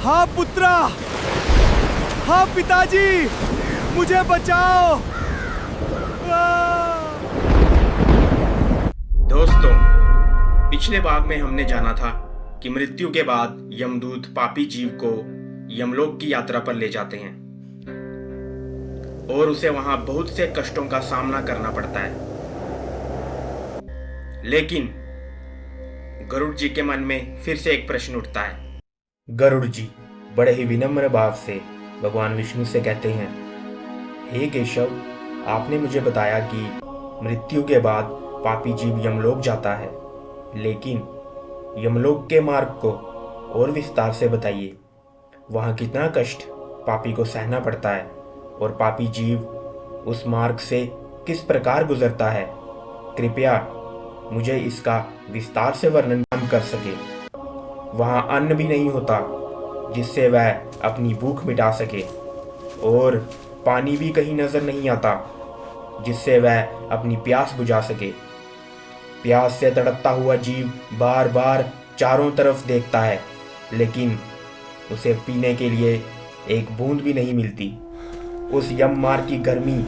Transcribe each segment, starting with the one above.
हाँ पुत्रा, हाँ पिताजी, मुझे बचाओ। दोस्तों, पिछले भाग में हमने जाना था कि मृत्यु के बाद यमदूत पापी जीव को यमलोक की यात्रा पर ले जाते हैं और उसे वहां बहुत से कष्टों का सामना करना पड़ता है। लेकिन गरुड़ जी के मन में फिर से एक प्रश्न उठता है। गरुड़ जी बड़े ही विनम्र भाव से भगवान विष्णु से कहते हैं, हे केशव, आपने मुझे बताया कि मृत्यु के बाद पापी जीव यमलोक जाता है, लेकिन यमलोक के मार्ग को और विस्तार से बताइए। वहाँ कितना कष्ट पापी को सहना पड़ता है और पापी जीव उस मार्ग से किस प्रकार गुजरता है। कृपया मुझे इसका विस्तार से वर्णन कर सके। वहाँ अन्न भी नहीं होता जिससे वह अपनी भूख मिटा सके और पानी भी कहीं नजर नहीं आता जिससे वह अपनी प्यास बुझा सके। प्यास से तड़पता हुआ जीव बार बार चारों तरफ देखता है, लेकिन उसे पीने के लिए एक बूंद भी नहीं मिलती। उस यम मार्ग की गर्मी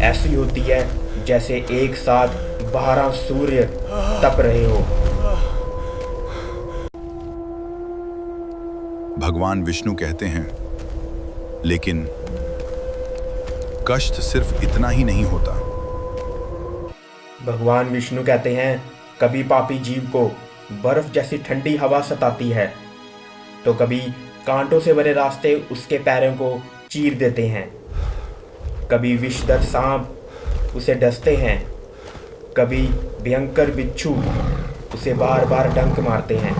ऐसी होती है जैसे एक साथ 12 सूर्य तप रहे हो। भगवान विष्णु कहते हैं, लेकिन कष्ट सिर्फ इतना ही नहीं होता। भगवान विष्णु कहते हैं, कभी पापी जीव को बर्फ जैसी ठंडी हवा सताती है, तो कभी कांटों से भरे रास्ते उसके पैरों को चीर देते हैं। कभी विषधर सांप उसे डसते हैं, कभी भयंकर बिच्छू उसे बार बार डंक मारते हैं।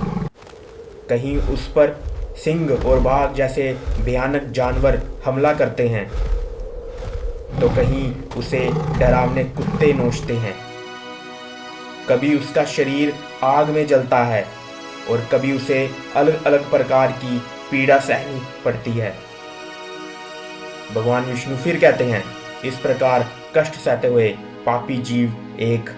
कहीं उस पर सिंह और बाघ जैसे भयानक जानवर हमला करते हैं, तो कहीं उसे डरावने कुत्ते नोचते हैं। कभी उसका शरीर आग में जलता है और कभी उसे अलग अलग प्रकार की पीड़ा सहनी पड़ती है। भगवान विष्णु फिर कहते हैं, इस प्रकार कष्ट सहते हुए पापी जीव एक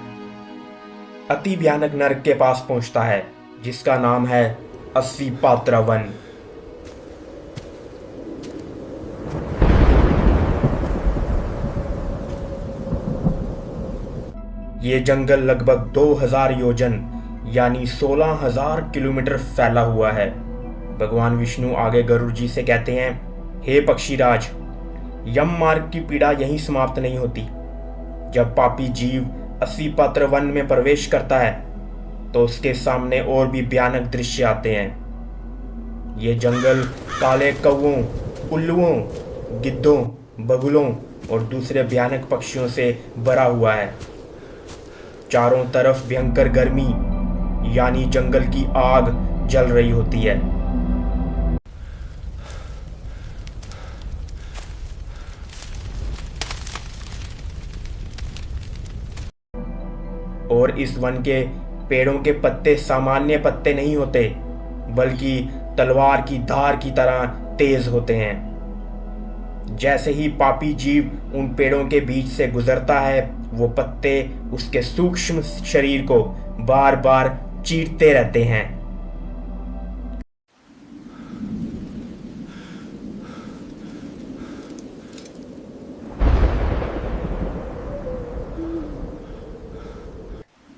अति भयानक नरक के पास पहुंचता है जिसका नाम है 80 पात्रा वन। ये जंगल लगभग 2000 योजन यानी 16,000 किलोमीटर फैला हुआ है। भगवान विष्णु आगे गरुड़ जी से कहते हैं, हे पक्षीराज, यम मार्ग की पीड़ा यहीं समाप्त नहीं होती। जब पापी जीव 80 पात्र वन में प्रवेश करता है तो उसके सामने और भी भयानक दृश्य आते हैं। ये जंगल काले कौवों, उल्लुओं, गिद्धों, बगुलों और दूसरे भयानक पक्षियों से भरा हुआ है। चारों तरफ भयंकर गर्मी यानी जंगल की आग जल रही होती है। और इस वन के पेड़ों के पत्ते सामान्य पत्ते नहीं होते, बल्कि तलवार की धार की तरह तेज होते हैं। जैसे ही पापी जीव उन पेड़ों के बीच से गुजरता है, वो पत्ते उसके सूक्ष्म शरीर को बार बार चीरते रहते हैं।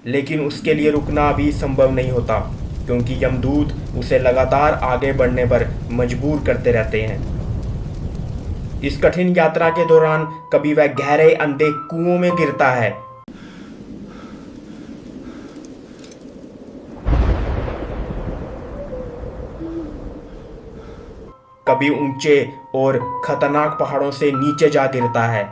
लेकिन उसके लिए रुकना भी संभव नहीं होता, क्योंकि यमदूत उसे लगातार आगे बढ़ने पर मजबूर करते रहते हैं। इस कठिन यात्रा के दौरान कभी वह गहरे अंधे कुओं में गिरता है, कभी ऊंचे और खतरनाक पहाड़ों से नीचे जा गिरता है।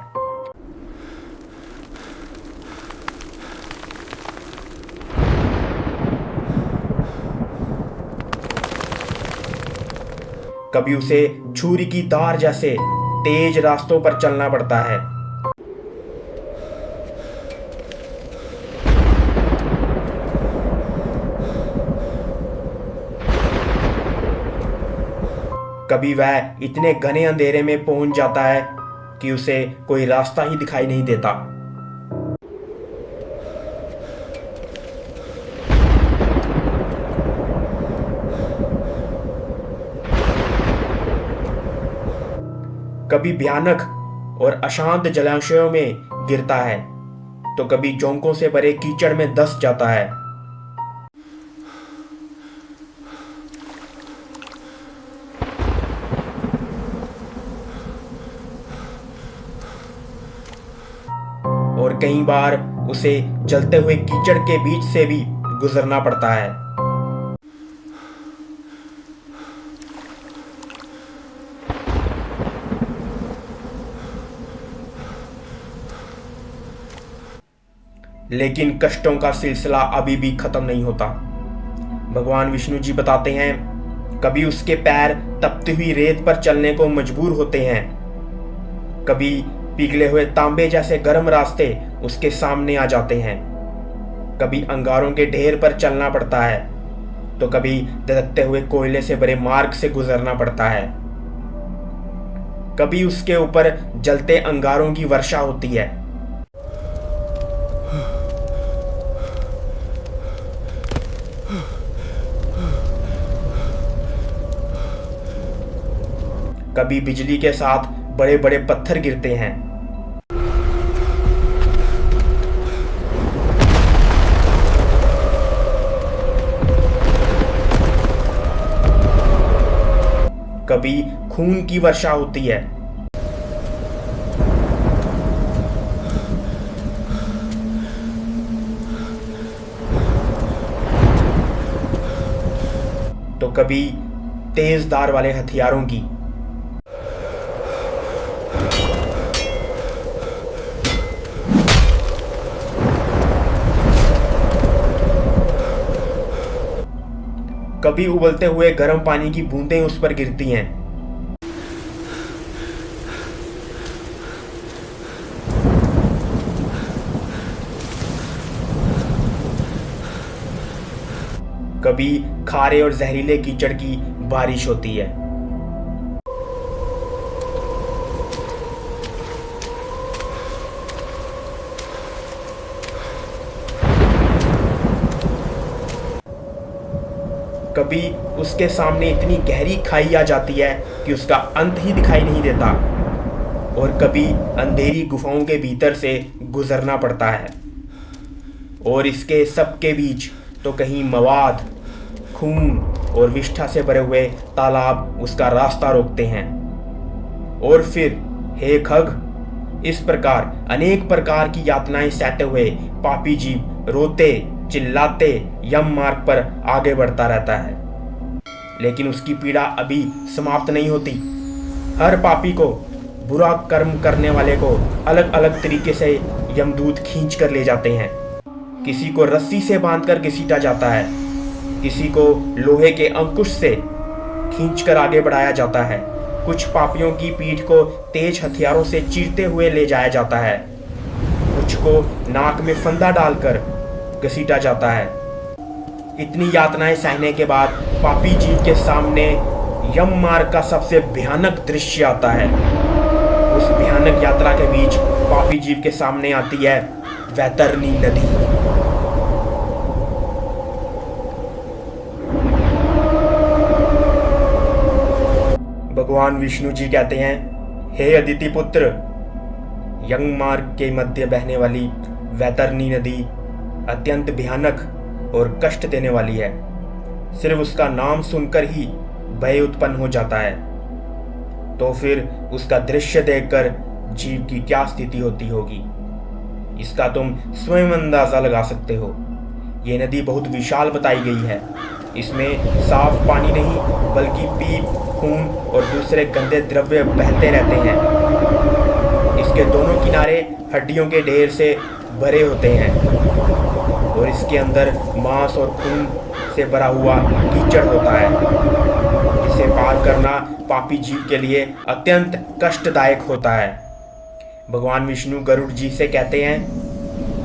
कभी उसे छुरी की धार जैसे तेज रास्तों पर चलना पड़ता है। कभी वह इतने घने अंधेरे में पहुंच जाता है कि उसे कोई रास्ता ही दिखाई नहीं देता। कभी भयानक और अशांत जलाशयों में गिरता है तो कभी जोंकों से भरे कीचड़ में धंस जाता है। और कई बार उसे जलते हुए कीचड़ के बीच से भी गुजरना पड़ता है। लेकिन कष्टों का सिलसिला अभी भी खत्म नहीं होता। भगवान विष्णु जी बताते हैं, कभी उसके पैर तपती हुई रेत पर चलने को मजबूर होते हैं, कभी पिघले हुए तांबे जैसे गर्म रास्ते उसके सामने आ जाते हैं, कभी अंगारों के ढेर पर चलना पड़ता है तो कभी धधकते हुए कोयले से भरे मार्ग से गुजरना पड़ता है। कभी उसके ऊपर जलते अंगारों की वर्षा होती है। कभी बिजली के साथ बड़े बड़े पत्थर गिरते हैं। कभी खून की वर्षा होती है। तो कभी तेज धार वाले हथियारों की। कभी उबलते हुए गर्म पानी की बूंदें उस पर गिरती हैं। कभी खारे और जहरीले कीचड़ की बारिश होती है। कभी उसके सामने इतनी गहरी खाई आ जाती है कि उसका अंत ही दिखाई नहीं देता, और कभी अंधेरी गुफाओं के भीतर से गुजरना पड़ता है। और इसके सबके बीच तो कहीं मवाद, खून और विष्ठा से भरे हुए तालाब उसका रास्ता रोकते हैं। और फिर हे खग, इस प्रकार अनेक प्रकार की यातनाएं सहते हुए पापी जीव रोते चिल्लाते यम मार्ग पर आगे बढ़ता रहता है। लेकिन उसकी पीड़ा अभी समाप्त नहीं होती। हर पापी को, बुरा कर्म करने वाले को अलग अलग तरीके से यमदूत खींच कर ले जाते हैं। किसी को रस्सी से बांधकर घसीटा जाता है, किसी को लोहे के अंकुश से खींचकर आगे बढ़ाया जाता है, कुछ पापियों की पीठ को तेज हथियारों से चीरते हुए ले जाया जाता है, कुछ को नाक में फंदा डालकर घसीटा जाता है। इतनी यातनाएं सहने के बाद पापी जीव के सामने यम मार्ग का सबसे भयानक दृश्य आता है। उस भयानक यात्रा के बीच पापी जीव के सामने आती है वैतरनी नदी। भगवान विष्णु जी कहते हैं, हे अदिति पुत्र, यम मार्ग के मध्य बहने वाली वैतरनी नदी अत्यंत भयानक और कष्ट देने वाली है। सिर्फ उसका नाम सुनकर ही भय उत्पन्न हो जाता है। तो फिर उसका दृश्य देखकर जीव की क्या स्थिति होती होगी, इसका तुम स्वयं अंदाजा लगा सकते हो। ये नदी बहुत विशाल बताई गई है। इसमें साफ पानी नहीं बल्कि पीप, खून और दूसरे गंदे द्रव्य बहते रहते हैं। इसके दोनों किनारे हड्डियों के ढेर से भरे होते हैं और इसके अंदर मांस और खून से भरा हुआ कीचड़ होता है, जिसे पार करना पापी जीव के लिए अत्यंत कष्टदायक होता है। भगवान विष्णु गरुड़ जी से कहते हैं,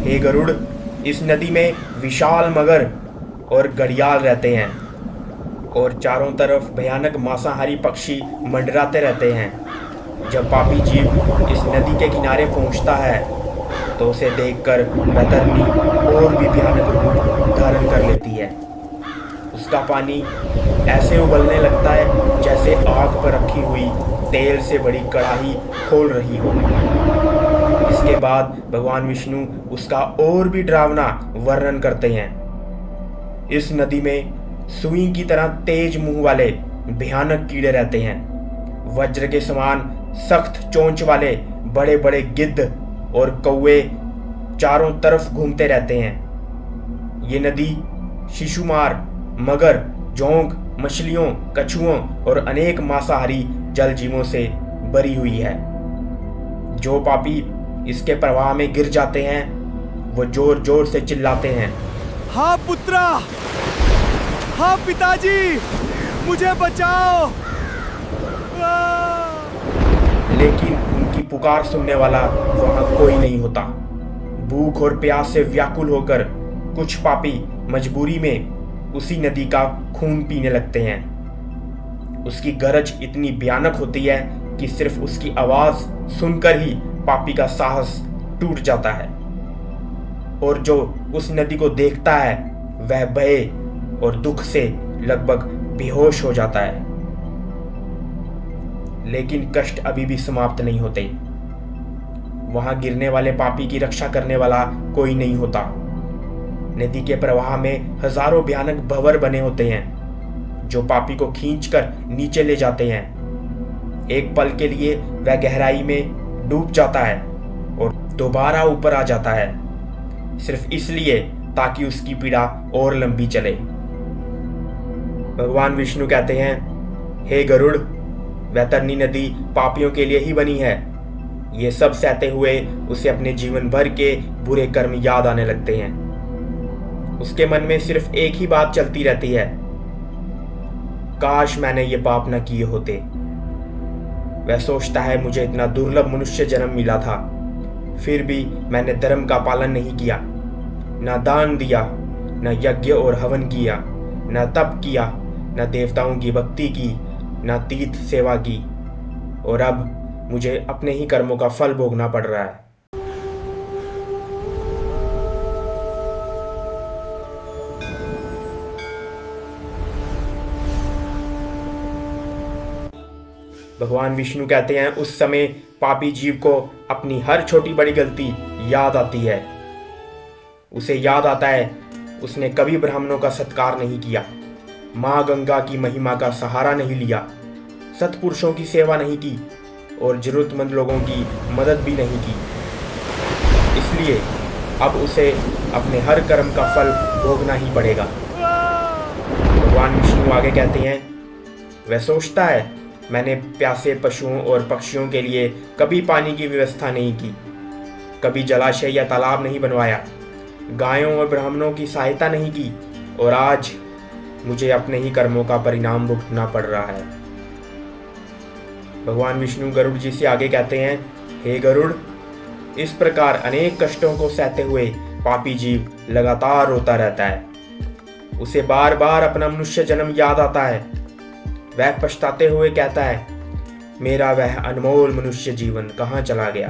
हे गरुड़, इस नदी में विशाल मगर और घड़ियाल रहते हैं और चारों तरफ भयानक मांसाहारी पक्षी मंडराते रहते हैं। जब पापी जीव इस नदी के किनारे पहुंचता है तो उसे देखकर वैतरनी और भी भयानक रूप धारण कर लेती है। उसका पानी ऐसे उबलने लगता है जैसे आग पर रखी हुई तेल से बड़ी कढ़ाई खोल रही हो। इसके बाद भगवान विष्णु उसका और भी डरावना वर्णन करते हैं। इस नदी में सुई की तरह तेज मुंह वाले भयानक कीड़े रहते हैं। वज्र के समान सख्त चोंच वाले बड़े बड़े गिद्ध और कौवे चारों तरफ घूमते रहते हैं। ये नदी शिशुमार, मगर, जोंक, मछलियों, कछुओं और अनेक मांसाहारी जल जीवों से भरी हुई है। जो पापी इसके प्रवाह में गिर जाते हैं वो जोर जोर से चिल्लाते हैं, हाँ पुत्रा, हाँ पिताजी, मुझे बचाओ। लेकिन उनकी पुकार सुनने वाला वहां कोई नहीं होता। भूख और प्यास से व्याकुल होकर कुछ पापी मजबूरी में उसी नदी का खून पीने लगते हैं। उसकी गरज इतनी भयानक होती है कि सिर्फ उसकी आवाज सुनकर ही पापी का साहस टूट जाता है, और जो उस नदी को देखता है वह भय और दुख से लगभग बेहोश हो जाता है। लेकिन कष्ट अभी भी समाप्त नहीं होते। वहां गिरने वाले पापी की रक्षा करने वाला कोई नहीं होता। नदी के प्रवाह में हजारों भयानक भंवर बने होते हैं जो पापी को खींचकर नीचे ले जाते हैं। एक पल के लिए वह गहराई में डूब जाता है और दोबारा ऊपर आ जाता है, सिर्फ इसलिए ताकि उसकी पीड़ा और लंबी चले। भगवान विष्णु कहते हैं, हे गरुड़, वैतरणी नदी पापियों के लिए ही बनी है। ये सब सहते हुए उसे अपने जीवन भर के बुरे कर्म याद आने लगते हैं। उसके मन में सिर्फ एक ही बात चलती रहती है, काश मैंने ये पाप न किए होते। वह सोचता है, मुझे इतना दुर्लभ मनुष्य जन्म मिला था, फिर भी मैंने धर्म का पालन नहीं किया, न दान दिया, न यज्ञ और हवन किया, न तप किया, न देवताओं की भक्ति की, न तीर्थ सेवा की, और अब मुझे अपने ही कर्मों का फल भोगना पड़ रहा है। भगवान विष्णु कहते हैं, उस समय पापी जीव को अपनी हर छोटी बड़ी गलती याद आती है। उसे याद आता है उसने कभी ब्राह्मणों का सत्कार नहीं किया, माँ गंगा की महिमा का सहारा नहीं लिया, सत्पुरुषों की सेवा नहीं की और जरूरतमंद लोगों की मदद भी नहीं की। इसलिए अब उसे अपने हर कर्म का फल भोगना ही पड़ेगा। भगवान विष्णु आगे कहते हैं, वह सोचता है, मैंने प्यासे पशुओं और पक्षियों के लिए कभी पानी की व्यवस्था नहीं की, कभी जलाशय या तालाब नहीं बनवाया, गायों और ब्राह्मणों की सहायता नहीं की, और आज मुझे अपने ही कर्मों का परिणाम भुगतना पड़ रहा है। भगवान विष्णु गरुड़ जी से आगे कहते हैं, हे गरुड़, इस प्रकार अनेक कष्टों को सहते हुए पापी जीव लगातार रोता रहता है। उसे बार बार अपना मनुष्य जन्म याद आता है। वह पछताते हुए कहता है, मेरा वह अनमोल मनुष्य जीवन कहाँ चला गया।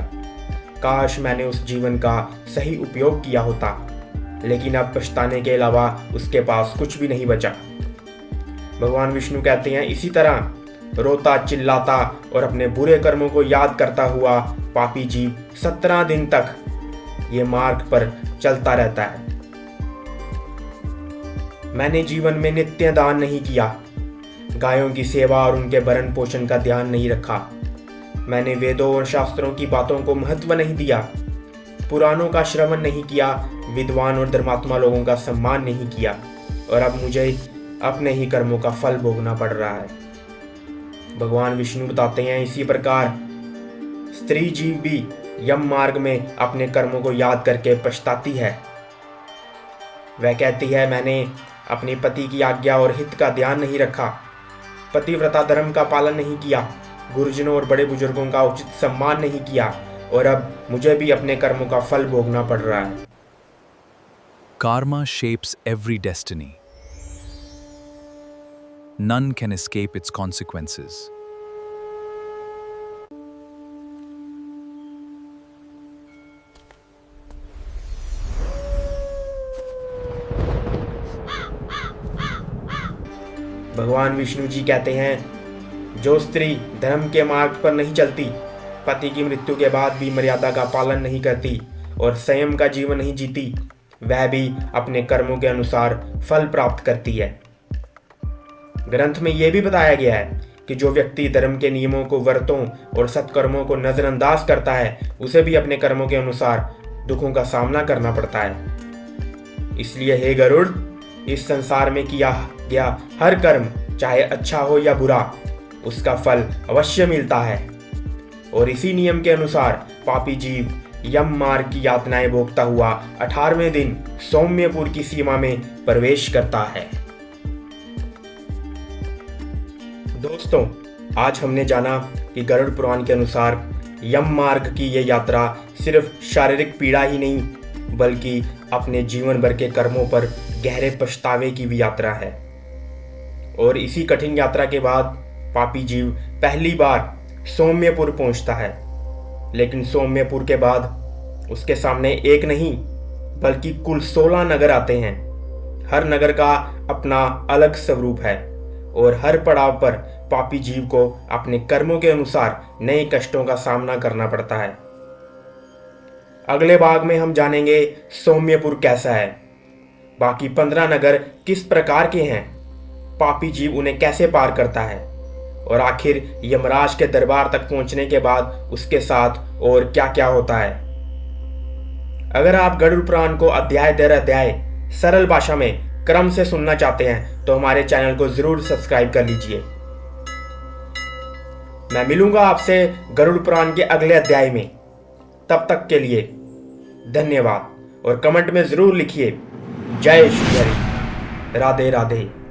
काश मैंने उस जीवन का सही उपयोग किया होता, लेकिन अब पछताने के अलावा उसके पास कुछ भी नहीं बचा। भगवान विष्णु कहते हैं, इसी तरह रोता चिल्लाता और अपने बुरे कर्मों को याद करता हुआ पापी जीव 17 दिन तक ये मार्ग पर चलता रहता है। मैंने जीवन में नित्य दान नहीं किया, गायों की सेवा और उनके भरण पोषण का ध्यान नहीं रखा, मैंने वेदों और शास्त्रों की बातों को महत्व नहीं दिया, पुराणों का श्रवण नहीं किया, विद्वान और धर्मात्मा लोगों का सम्मान नहीं किया, और अब मुझे अपने ही कर्मों का फल भोगना पड़ रहा है। भगवान विष्णु बताते हैं, इसी प्रकार स्त्री जीव भी यम मार्ग में अपने कर्मों को याद करके पछताती है। वह कहती है, मैंने अपने पति की आज्ञा और हित का ध्यान नहीं रखा, पतिव्रता धर्म का पालन नहीं किया, गुरुजनों और बड़े बुजुर्गों का उचित सम्मान नहीं किया, और अब मुझे भी अपने कर्मों का फल भोगना पड़ रहा है। Karma shapes every destiny. None can escape its consequences. भगवान विष्णु जी कहते हैं, जो स्त्री धर्म के मार्ग पर नहीं चलती, पति की मृत्यु के बाद भी मर्यादा का पालन नहीं करती और संयम का जीवन नहीं जीती, वह भी अपने कर्मों के अनुसार फल प्राप्त करती है। ग्रंथ में यह भी बताया गया है कि जो व्यक्ति धर्म के नियमों को, व्रतों और सत्कर्मों को नजरअंदाज करता है, उसे भी अपने कर्मों के अनुसार दुखों का सामना करना पड़ता है। इसलिए हे गरुड़, इस संसार में किया गया हर कर्म, चाहे अच्छा हो या बुरा, उसका फल अवश्य मिलता है। और इसी नियम के अनुसार पापी जीव यम मार्ग की यातनाएं भोगता हुआ 18वें दिन सौम्यपुर की सीमा में प्रवेश करता है। दोस्तों, आज हमने जाना कि गरुड़ पुराण के अनुसार यम मार्ग की यह यात्रा सिर्फ शारीरिक पीड़ा ही नहीं, बल्कि अपने जीवन भर के कर्मों पर गहरे पछतावे की भी यात्रा है। और इसी कठिन यात्रा के बाद पापी जीव पहली बार सौम्यपुर पहुंचता है। लेकिन सौम्यपुर के बाद उसके सामने एक नहीं बल्कि कुल 16 नगर आते हैं। हर नगर का अपना अलग स्वरूप है और हर पड़ाव पर पापी जीव को अपने कर्मों के अनुसार नए कष्टों का सामना करना पड़ता है। अगले भाग में हम जानेंगे सौम्यपुर कैसा है, बाकी 15 नगर किस प्रकार के हैं, पापी जीव उन्हें कैसे पार करता है और आखिर यमराज के दरबार तक पहुंचने के बाद उसके साथ और क्या क्या होता है। अगर आप गरुड़ पुराण को अध्याय दर अध्याय सरल भाषा में क्रम से सुनना चाहते हैं तो हमारे चैनल को जरूर सब्सक्राइब कर लीजिए। मैं मिलूंगा आपसे गरुड़ पुराण के अगले अध्याय में। तब तक के लिए धन्यवाद और कमेंट में जरूर लिखिए जय श्री हरि, राधे राधे।